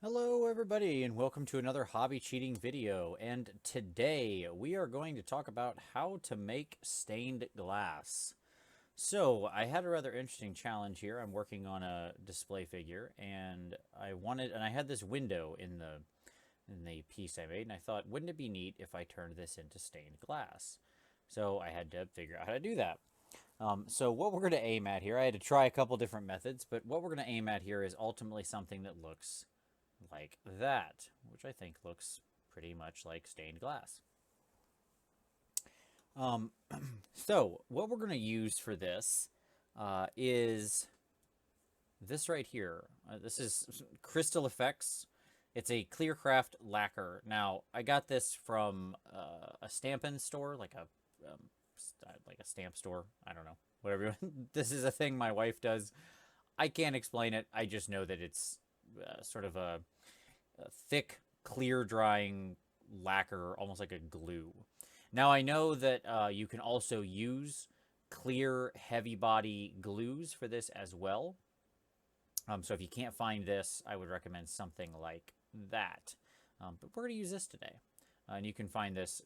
Hello everybody and welcome to another hobby cheating video, and today we are going to talk about how to make stained glass. So I had a rather interesting challenge here. I'm working on a display figure and I had this window in the piece I made, and I thought, wouldn't it be neat if I turned this into stained glass? So I had to figure out how to do that. So what we're going to aim at here, I had to try a couple different methods, but what we're going to aim at here is ultimately something that looks like that, which I think looks pretty much like stained glass. So what we're going to use for this is this right here. This is Crystal Effects. It's a Clearcraft lacquer. Now, I got this from a stampin' store, like a stamp store. I don't know, whatever. This is a thing my wife does. I can't explain it. I just know that it's sort of a thick, clear drying lacquer, almost like a glue. Now, I know that you can also use clear, heavy body glues for this as well. So if you can't find this, I would recommend something like that. But we're going to use this today. And you can find this,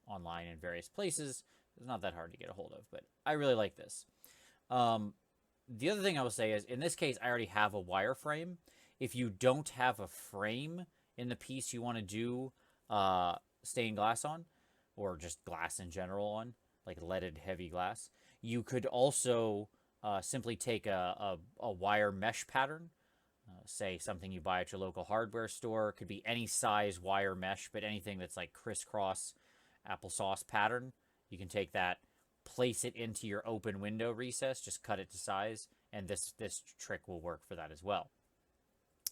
online in various places. It's not that hard to get a hold of, but I really like this. The other thing I will say is, in this case, I already have a wireframe. If you don't have a frame in the piece you want to do stained glass on, or just glass in general on, like leaded heavy glass, you could also simply take a wire mesh pattern, say something you buy at your local hardware store. It could be any size wire mesh, but anything that's like crisscross applesauce pattern. You can take that, place it into your open window recess, just cut it to size, and this trick will work for that as well.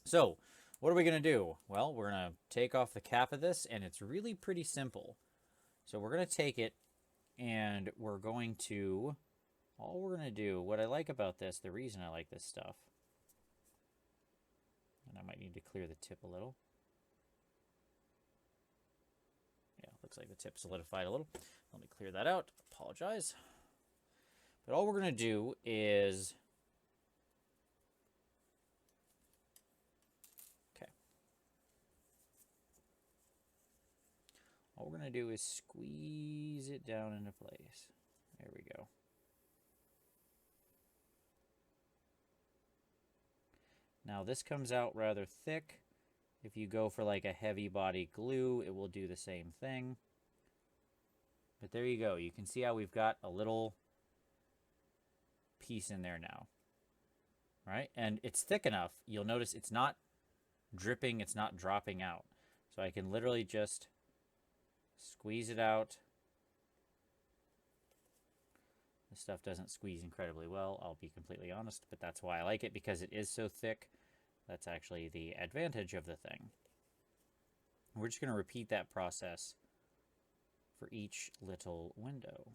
So, what are we going to do? Well, we're going to take off the cap of this, and it's really pretty simple. So we're going to take it, and we're going to, all we're going to do, what I like about this, the reason I like this stuff, and I might need to clear the tip a little. Yeah, looks like the tip solidified a little. Let me clear that out. Apologize. But all we're going to do is, all we're going to do is squeeze it down into place. There we go. Now this comes out rather thick. If you go for like a heavy body glue, it will do the same thing. But there you go. You can see how we've got a little piece in there now. Right? And it's thick enough. You'll notice it's not dripping, it's not dropping out. So I can literally just squeeze it out. This stuff doesn't squeeze incredibly well, I'll be completely honest, but that's why I like it, because it is so thick. That's actually the advantage of the thing. We're just going to repeat that process for each little window.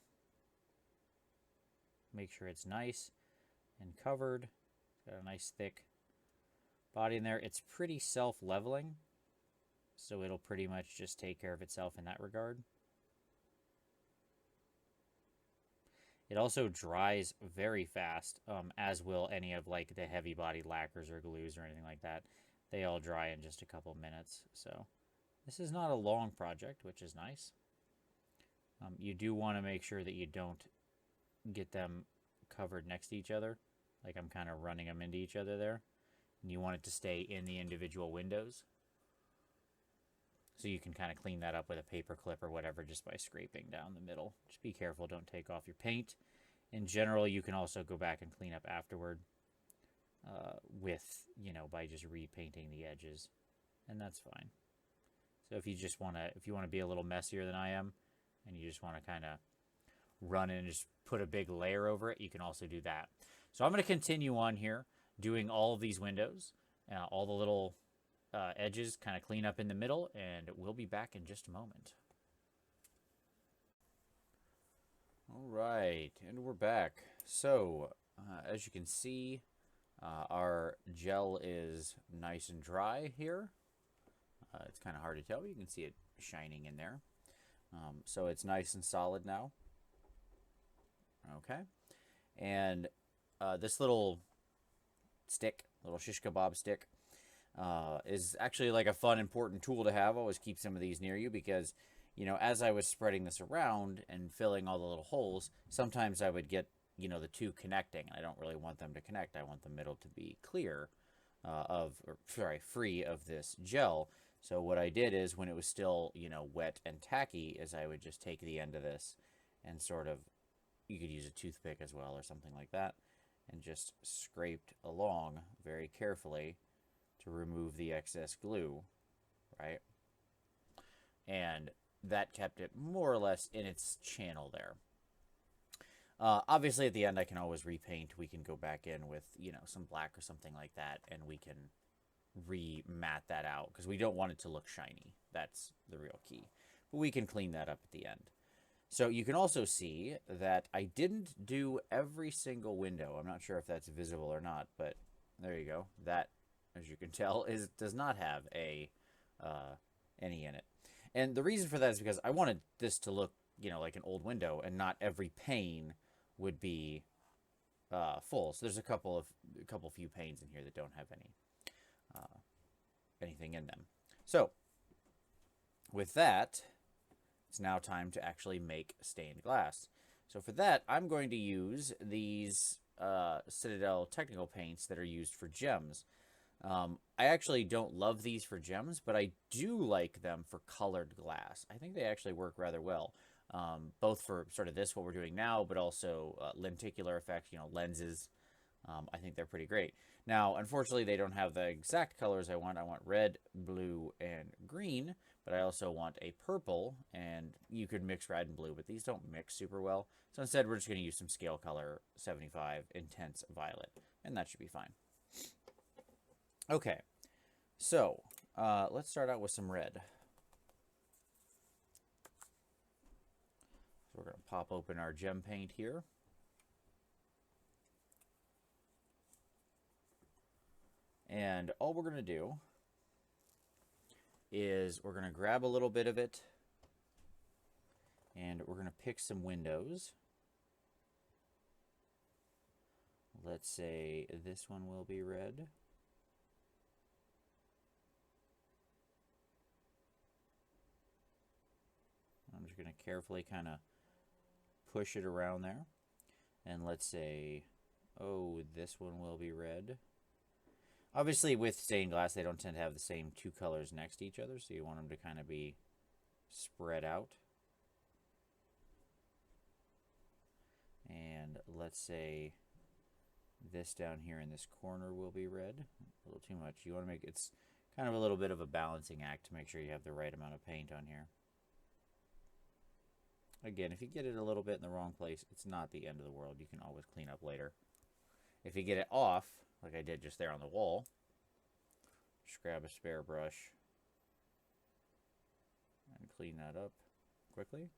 Make sure it's nice and covered. It's got a nice thick body in there. It's pretty self-leveling, so it'll pretty much just take care of itself in that regard. It also dries very fast, as will any of like the heavy body lacquers or glues or anything like that. They all dry in just a couple minutes. So this is not a long project, which is nice. You do want to make sure that you don't get them covered next to each other. Like I'm kind of running them into each other there. And you want it to stay in the individual windows. So you can kind of clean that up with a paper clip or whatever just by scraping down the middle. Just be careful, don't take off your paint. In general, you can also go back and clean up afterward by just repainting the edges. And that's fine. So if you just want to be a little messier than I am, and you just want to kind of run in and just put a big layer over it, you can also do that. So I'm going to continue on here doing all of these windows, all the little edges, kind of clean up in the middle, and we'll be back in just a moment. All right, and we're back. So as you can see, our gel is nice and dry here. It's kind of hard to tell, but you can see it shining in there. So it's nice and solid now. Okay. And this little stick, little shish kebab stick, is actually like a fun, important tool to have. Always keep some of these near you because, as I was spreading this around and filling all the little holes, sometimes I would get, the two connecting. I don't really want them to connect. I want the middle to be clear free of this gel. So what I did is when it was still, wet and tacky, is I would just take the end of this and sort of, you could use a toothpick as well or something like that, and just scraped along very carefully to remove the excess glue, right? And that kept it more or less in its channel there. Obviously, at the end, I can always repaint. We can go back in with, some black or something like that, and we can re-matte that out because we don't want it to look shiny. That's the real key. But we can clean that up at the end. So you can also see that I didn't do every single window. I'm not sure if that's visible or not, but there you go. That, as you can tell, does not have any in it. And the reason for that is because I wanted this to look, like an old window, and not every pane would be full. So there's a couple few panes in here that don't have anything in them. So with that, it's now time to actually make stained glass. So for that, I'm going to use these Citadel technical paints that are used for gems. I actually don't love these for gems, but I do like them for colored glass. I think they actually work rather well, both for sort of this, what we're doing now, but also lenticular effect, lenses. I think they're pretty great. Now, unfortunately, they don't have the exact colors I want. I want red, blue, and green, but I also want a purple, and you could mix red and blue, but these don't mix super well. So instead, we're just going to use some scale color 75 intense violet, and that should be fine. Okay, so let's start out with some red. So we're going to pop open our gem paint here. And all we're going to do is we're going to grab a little bit of it, and we're going to pick some windows. Let's say this one will be red. I'm just going to carefully kind of push it around there. And let's say, oh, this one will be red. Obviously, with stained glass, they don't tend to have the same two colors next to each other, so you want them to kind of be spread out. And let's say this down here in this corner will be red. A little too much. You want to make it's kind of a little bit of a balancing act to make sure you have the right amount of paint on here. Again, if you get it a little bit in the wrong place, it's not the end of the world. You can always clean up later. If you get it off, like I did just there on the wall, just grab a spare brush and clean that up quickly.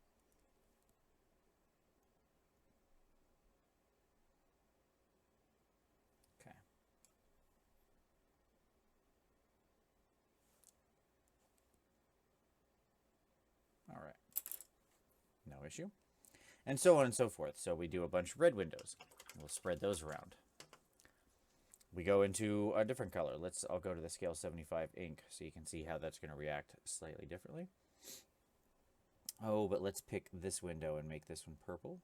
Okay. All right. No issue. And so on and so forth. So we do a bunch of red windows. We'll spread those around. We go into a different color. I'll go to the scale 75 ink so you can see how that's going to react slightly differently. Oh, but let's pick this window and make this one purple.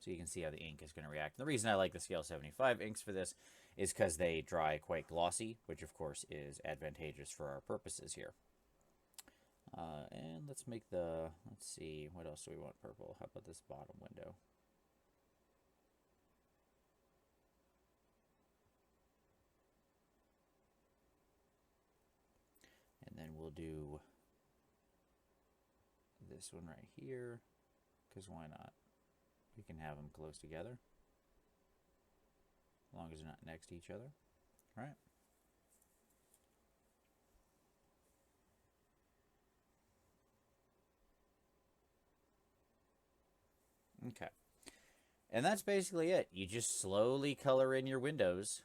So you can see how the ink is going to react. And the reason I like the scale 75 inks for this is because they dry quite glossy, which of course is advantageous for our purposes here. And let's see, what else do we want purple? How about this bottom window? And then we'll do this one right here, because why not? We can have them close together, as long as they're not next to each other. All right. Okay. And that's basically it. You just slowly color in your windows,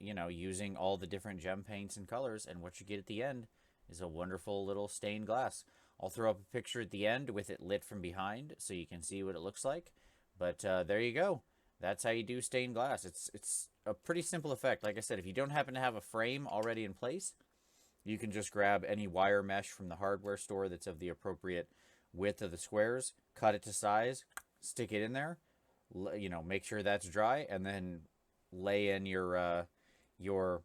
using all the different gem paints and colors, and what you get at the end is a wonderful little stained glass. I'll throw up a picture at the end with it lit from behind so you can see what it looks like. But there you go. That's how you do stained glass. It's a pretty simple effect. Like I said, if you don't happen to have a frame already in place, you can just grab any wire mesh from the hardware store that's of the appropriate width of the squares, cut it to size, stick it in there, make sure that's dry, and then lay in your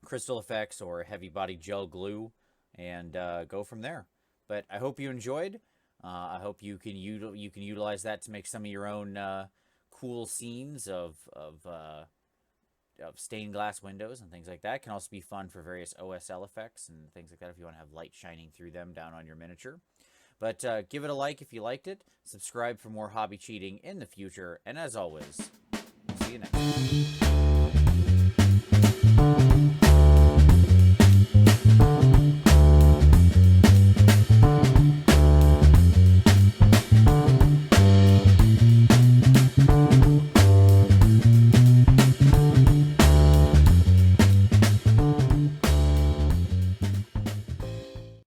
crystal effects or heavy body gel glue and go from there. But I hope you enjoyed. I hope you can utilize that to make some of your own cool scenes of stained glass windows and things like that. It can also be fun for various OSL effects and things like that if you want to have light shining through them down on your miniature. But give it a like if you liked it. Subscribe for more hobby cheating in the future. And as always, see you next time.